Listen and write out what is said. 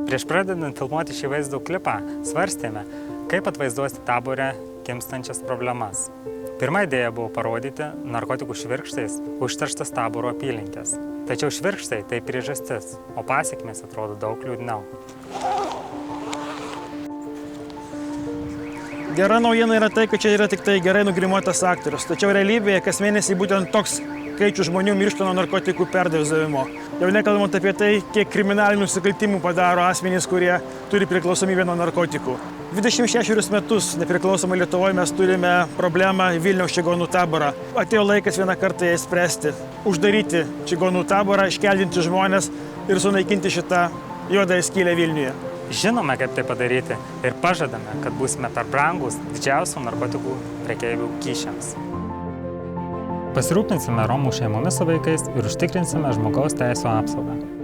Prieš pradedant filmuoti šį vaizdų klipą, svarstėme, kaip atvaizduosti Tabore gimstančias problemas. Pirma idėja buvo parodyti narkotikų švirkštais užterštas Taboro apylinkės. Tačiau švirkštai tai priežastis, o pasekmės atrodo daug liūdniau. Gera naujiena yra tai, kad čia yra tik tai gerai nugrimuotas aktorius. Tačiau realybėje kas mėnesį būtent toks skaičius žmonių miršta nuo narkotikų perdozavimo. Jau nekalbant apie tai, kiek kriminalinių nusikaltimų padaro asmenys, kurie turi priklausomybę nuo narkotikų. 26 metus nepriklausomai Lietuvoje mes turime problemą Vilniaus čigonų taborą. Atėjo laikas vieną kartą ją spręsti. Uždaryti čigonų taborą, iškeldinti žmonės ir sunaikinti šitą juodąją skylę Vilniuje. Žinome, kaip tai padaryti ir pažadame, kad būsime per brangus didžiausių narkotikų prekeivių kyšiams. Pasirūpinsime Romų šeimomis su vaikais ir užtikrinsime žmogaus teisų apsaugą.